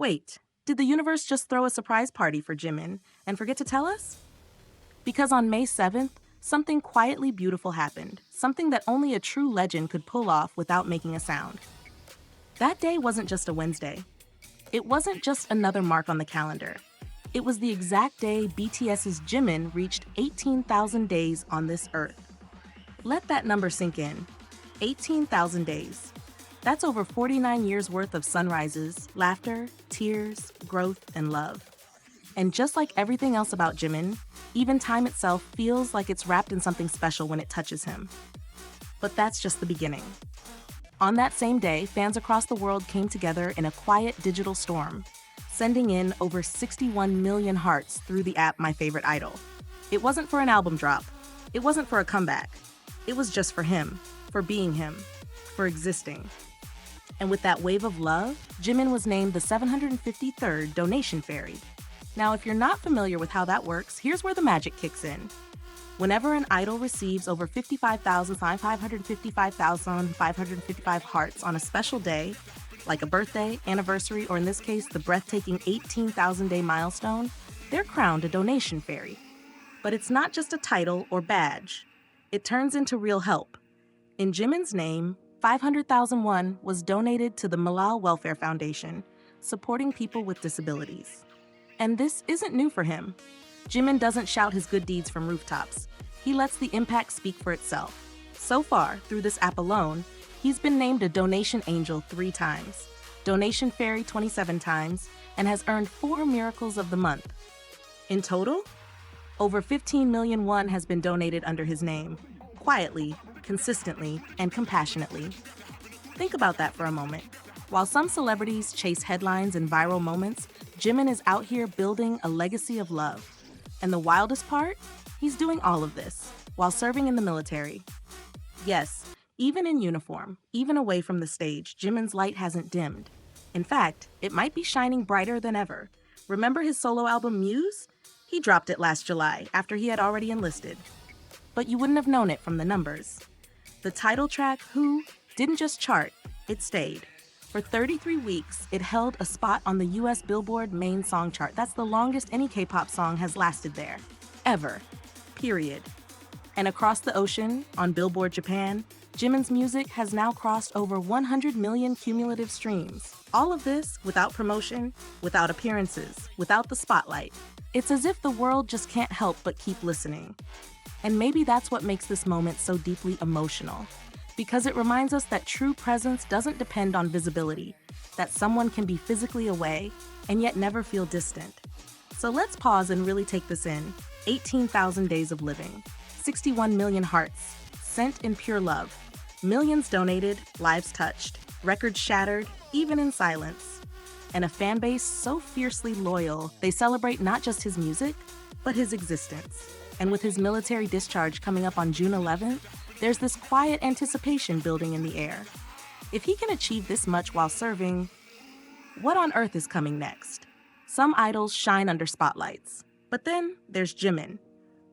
Wait, did the universe just throw a surprise party for Jimin and forget to tell us? Because on May 7th, something quietly beautiful happened, something that only a true legend could pull off without making a sound. That day wasn't just a Wednesday. It wasn't just another mark on the calendar. It was the exact day BTS's Jimin reached 18,000 days on this earth. Let that number sink in. 18,000 days. That's over 49 years worth of sunrises, laughter, tears, growth, and love. And just like everything else about Jimin, even time itself feels like it's wrapped in something special when it touches him. But that's just the beginning. On that same day, fans across the world came together in a quiet digital storm, sending in over 61 million hearts through the app My Favorite Idol. It wasn't for an album drop. It wasn't for a comeback. It was just for him, for being him, for existing. And with that wave of love, Jimin was named the 753rd Donation Fairy. Now, if you're not familiar with how that works, here's where the magic kicks in. Whenever an idol receives over 555,555 hearts on a special day, like a birthday, anniversary, or in this case, the breathtaking 18,000-day milestone, they're crowned a donation fairy. But it's not just a title or badge. It turns into real help. In Jimin's name, 500,000 won was donated to the Malal Welfare Foundation, supporting people with disabilities. And this isn't new for him. Jimin doesn't shout his good deeds from rooftops. He lets the impact speak for itself. So far, through this app alone, he's been named a donation angel 3 times, donation fairy 27 times, and has earned 4 miracles of the month. In total, over 15 million won has been donated under his name, quietly, consistently, and compassionately. Think about that for a moment. While some celebrities chase headlines and viral moments, Jimin is out here building a legacy of love. And the wildest part? He's doing all of this while serving in the military. Yes, even in uniform, even away from the stage, Jimin's light hasn't dimmed. In fact, it might be shining brighter than ever. Remember his solo album Muse? He dropped it last July after he had already enlisted. But you wouldn't have known it from the numbers. The title track, Who, didn't just chart, it stayed. For 33 weeks, it held a spot on the US Billboard main song chart. That's the longest any K-pop song has lasted there. Ever. Period. And across the ocean, on Billboard Japan, Jimin's music has now crossed over 100 million cumulative streams. All of this without promotion, without appearances, without the spotlight. It's as if the world just can't help but keep listening. And maybe that's what makes this moment so deeply emotional. Because it reminds us that true presence doesn't depend on visibility, that someone can be physically away and yet never feel distant. So let's pause and really take this in. 18,000 days of living, 61 million hearts, sent in pure love, millions donated, lives touched, records shattered, even in silence. And a fan base so fiercely loyal, they celebrate not just his music, but his existence. And with his military discharge coming up on June 11th, there's this quiet anticipation building in the air. If he can achieve this much while serving, what on earth is coming next? Some idols shine under spotlights, but then there's Jimin,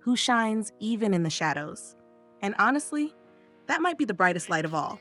who shines even in the shadows. And honestly, that might be the brightest light of all.